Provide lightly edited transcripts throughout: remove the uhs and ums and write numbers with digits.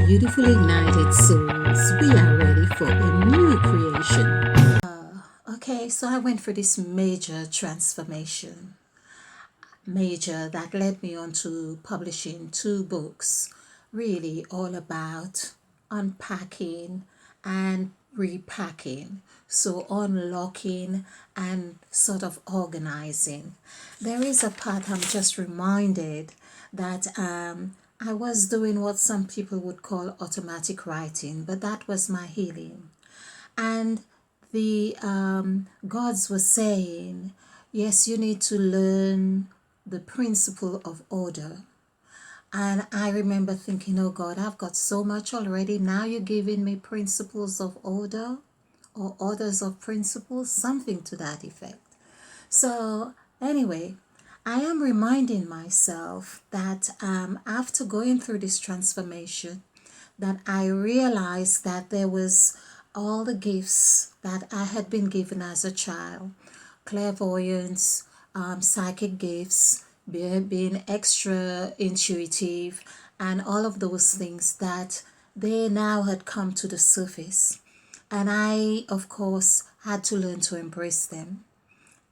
beautiful ignited souls, we are ready for a new creation. Okay, so I went for this major transformation, that led me on to publishing two books, really all about unpacking and repacking. So, unlocking and sort of organizing. There is a part I'm just reminded that I was doing what some people would call automatic writing, but that was my healing. And the gods were saying, yes, you need to learn the principle of order. And I remember thinking, oh God, I've got so much already. Now you're giving me principles of order or orders of principles, something to that effect. So, anyway, I am reminding myself that after going through this transformation, that I realized that there was all the gifts that I had been given as a child, clairvoyance, psychic gifts, being extra intuitive, and all of those things that they now had come to the surface. And I, of course, had to learn to embrace them.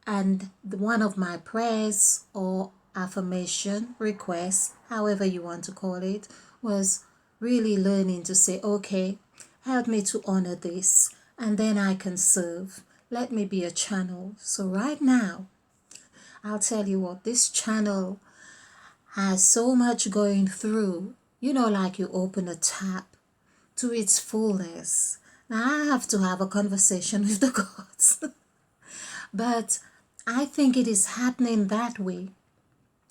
And one of my prayers or affirmation requests, however you want to call it, was really learning to say, okay, help me to honor this, and then I can serve. Let me be a channel. So, right now, I'll tell you what, this channel has so much going through, like you open a tap to its fullness. Now, I have to have a conversation with the gods. But I think it is happening that way.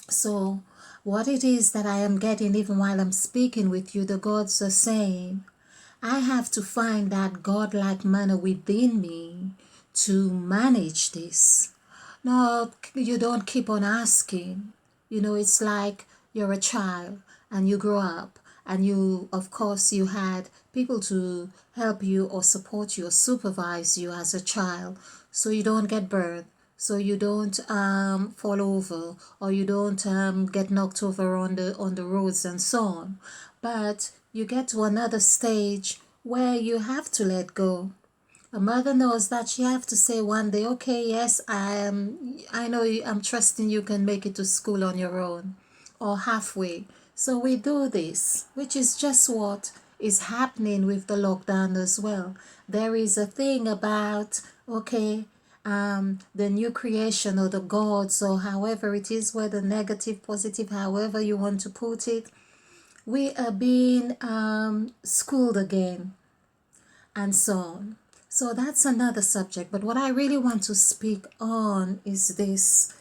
So, what it is that I am getting, even while I'm speaking with you, the gods are saying, I have to find that godlike manner within me to manage this. No, you don't keep on asking. It's like you're a child and you grow up, and you, of course, you had people to help you or support you or supervise you as a child, so you don't get burned, so you don't fall over, or you don't get knocked over on the roads and so on. But you get to another stage where you have to let go. A mother knows that she have to say one day, okay, yes, I know I'm trusting you can make it to school on your own or halfway. So we do this, which is just what is happening with the lockdown as well. There is a thing about, okay, the new creation or the gods or however it is, whether negative, positive, however you want to put it, we are being schooled again and so on. So that's another subject. But what I really want to speak on is this,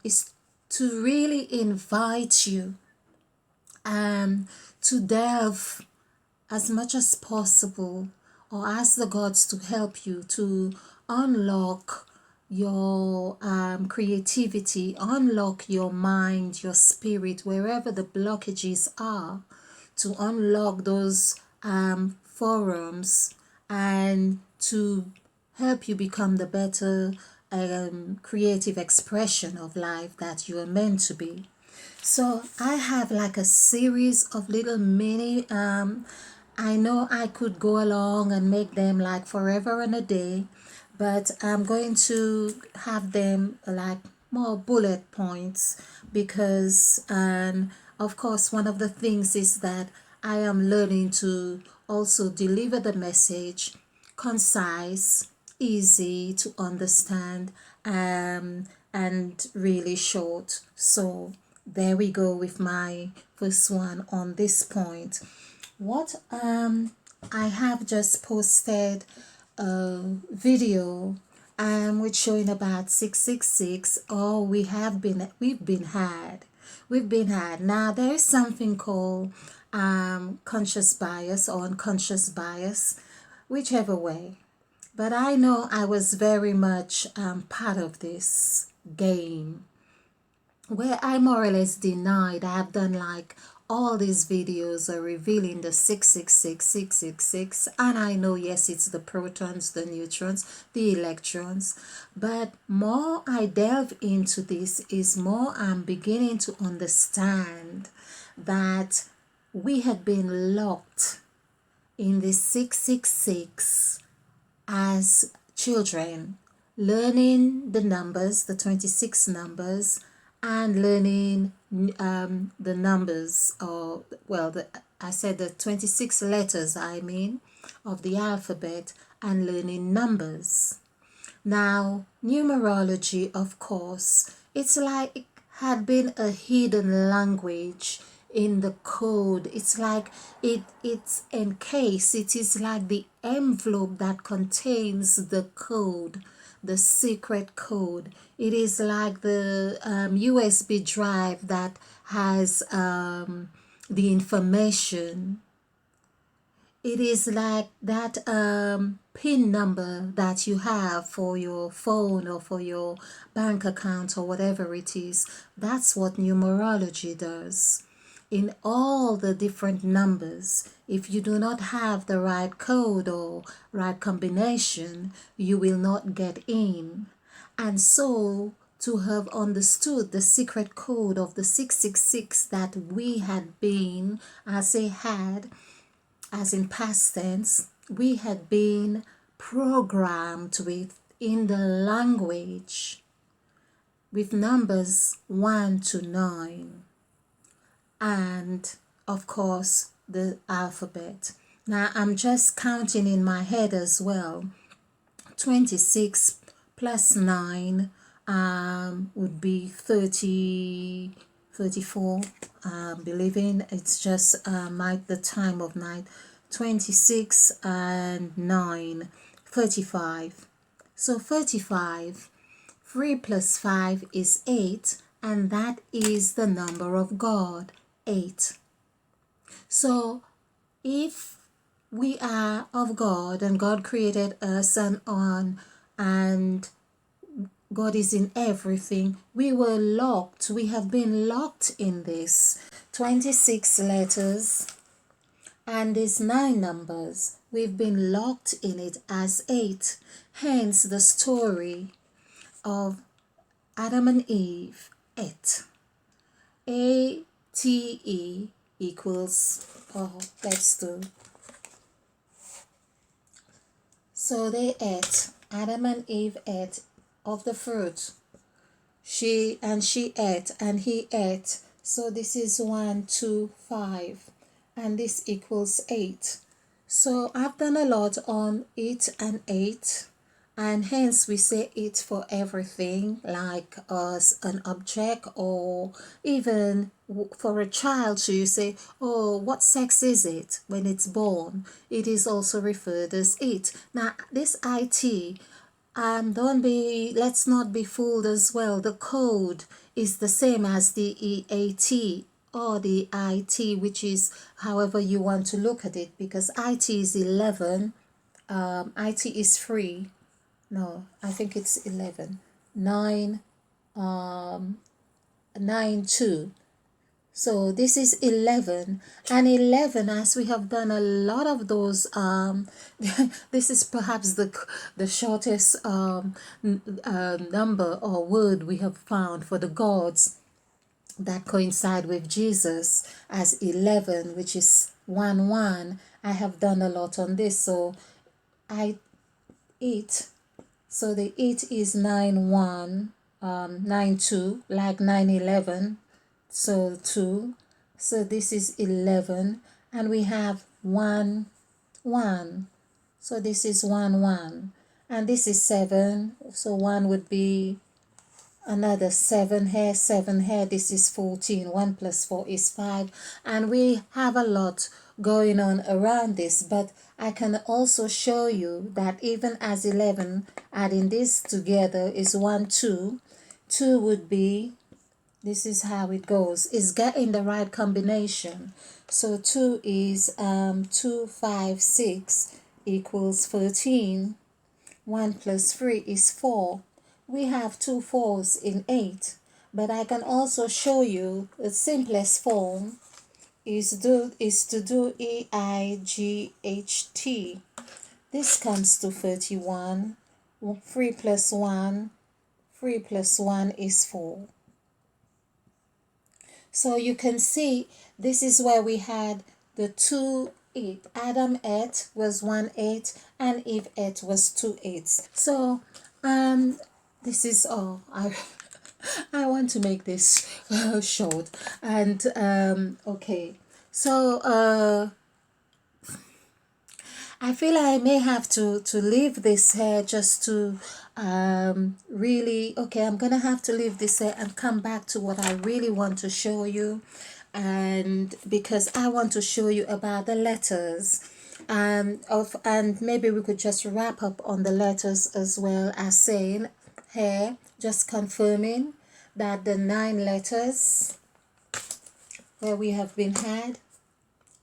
is to really invite you to delve as much as possible, or ask the gods to help you to unlock your creativity, unlock your mind, your spirit, wherever the blockages are, to unlock those forums and to help you become the better creative expression of life that you are meant to be. So I have like a series of little mini I know I could go along and make them like forever and a day, but I'm going to have them like more bullet points because of course one of the things is that I am learning to also deliver the message concise, easy to understand, and really short. So there we go with my first one on this point. What I have just posted a video which showing about 666. Oh, we've been had. Now there is something called conscious bias or unconscious bias, whichever way. But I know I was very much part of this game where I more or less denied. I have done like all these videos are revealing the 666, 666, and I know, yes, it's the protons, the neutrons, the electrons, but more I delve into this is more I'm beginning to understand that we had been locked in the 666 as children, learning the numbers, the 26 numbers, and learning the numbers, or well, I said the 26 letters, I mean, of the alphabet, and learning numbers. Now, numerology, of course, it's like it had been a hidden language in the code. It's like it's encased. It is like the envelope that contains the code, the secret code. It is like the USB drive that has the information. It is like that PIN number that you have for your phone or for your bank account or whatever it is. That's what numerology does. In all the different numbers, if you do not have the right code or right combination, you will not get in. And so, to have understood the secret code of the 666 that we had been, I say had, as in past tense, we had been programmed with in the language with numbers 1 to 9, and of course the alphabet. Now I'm just counting in my head as well. 26 plus 9 would be 30, 34. Believing it's just the time of night. 26 and 9, 35. So 35, 3 plus 5 is 8, and that is the number of God, 8. So if we are of God and God created us and God is in everything, we were locked. We have been locked in this 26 letters and these 9 numbers. We've been locked in it as 8. Hence the story of Adam and Eve, et. ATE equals, let's do. So they ate, Adam and Eve ate of the fruit. She ate and he ate. So this is 1, 2, 5. And this equals 8. So I've done a lot on it and 8. And hence we say it for everything, like as an object, or even for a child. So you say, oh, what sex is it when it's born? It is also referred as it. Now this IT, let's not be fooled as well. The code is the same as the EAT or the IT, which is however you want to look at it, because IT is 11, IT is 3. No, I think it's 11. 9, 9, 2. So this is 11, and 11, as we have done a lot of those, this is perhaps the shortest number or word we have found for the gods that coincide with Jesus as 11, which is 1, 1. I have done a lot on this, so I eat. So the 8 is 9, 1, 9, 2, like 9, 11. So 2. So this is 11. And we have 1, 1. So this is 1, 1. And this is 7. So 1 would be another 7 here, 7 here. This is 14. 1 plus 4 is 5. And we have a lot going on around this, but I can also show you that even as 11, adding this together is 1, 2. 2 would be, this is how it goes, is getting the right combination. So 2 is 2, 5, 6 equals 13. 1 plus 3 is 4. We have 2 4s in 8, but I can also show you the simplest form is to do EIGHT. This comes to 31. 3 plus 1, 3 plus 1 is 4. So you can see this is where we had the 2 8. Adam 8 was 1 8 and Eve 8 was 2 8s. So this is all. I want to make this short. And okay. So I feel I may have to leave this here just to really, okay, I'm gonna have to leave this here and come back to what I really want to show you. And because I want to show you about the letters and maybe we could just wrap up on the letters as well as saying here, just confirming that the 9 letters where we have been had,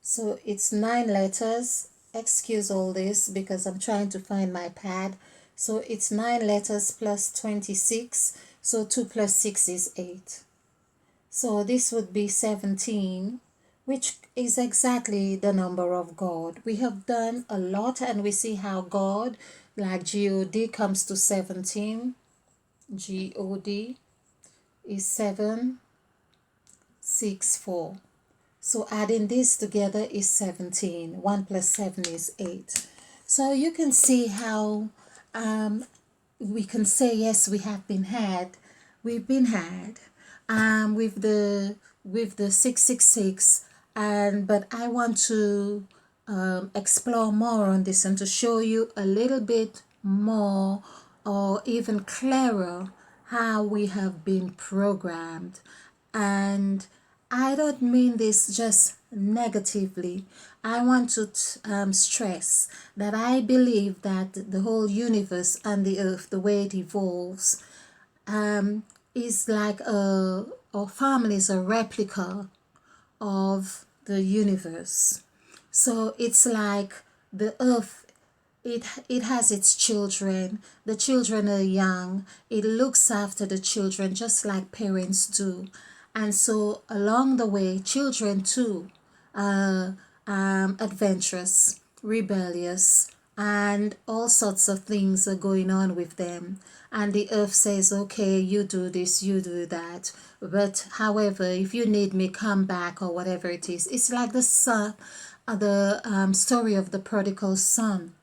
so it's 9 letters. Excuse all this because I'm trying to find my pad. So it's 9 letters plus 26. So 2 plus 6 is 8. So this would be 17, which is exactly the number of God. We have done a lot and we see how God, like God, comes to 17. God is 7, 6, 4. So adding this together is 17. 1 plus 7 is 8. So you can see how we can say, yes, we have been had. We've been had with the 666. But I want to explore more on this and to show you a little bit more or even clearer how we have been programmed. And I don't mean this just negatively. I want to stress that I believe that the whole universe and the earth, the way it evolves, is like our family is a replica of the universe. So it's like the earth, it has its children. The children are young. It looks after the children just like parents do. And so along the way, children too are adventurous, rebellious, and all sorts of things are going on with them. And the earth says, okay, you do this, you do that. But however, if you need me, come back or whatever it is. It's like the son, the story of the prodigal son.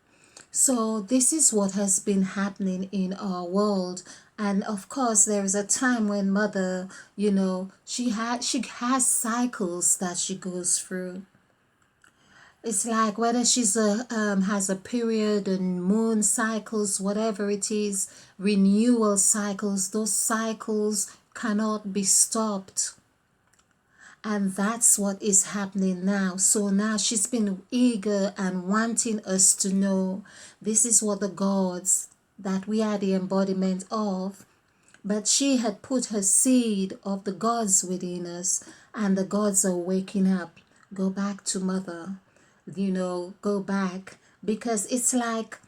So this is what has been happening in our world. And of course, there is a time when mother, she has cycles that she goes through. It's like whether she's has a period and moon cycles, whatever it is, renewal cycles, those cycles cannot be stopped. And that's what is happening now. So now she's been eager and wanting us to know this is what the gods that we are the embodiment of. But she had put her seed of the gods within us, and the gods are waking up. Go back to mother, go back, because it's like,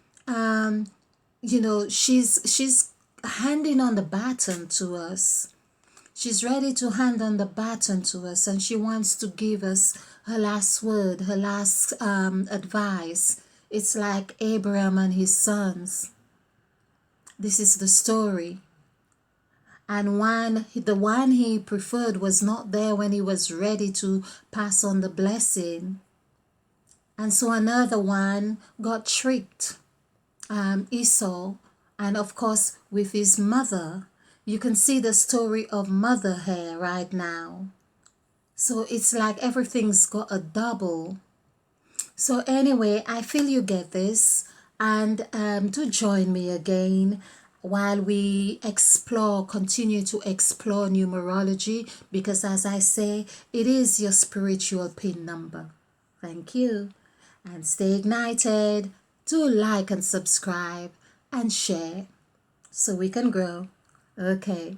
she's handing on the baton to us. She's ready to hand on the baton to us, and she wants to give us her last word, her last advice. It's like Abraham and his sons. This is the story. And the one he preferred was not there when he was ready to pass on the blessing. And so another one got tricked, Esau, and of course with his mother. You can see the story of mother here right now. So it's like everything's got a double. So anyway, I feel you get this. And do join me again while we continue to explore numerology, because as I say, it is your spiritual PIN number. Thank you. And stay ignited. Do like and subscribe and share so we can grow. Okay.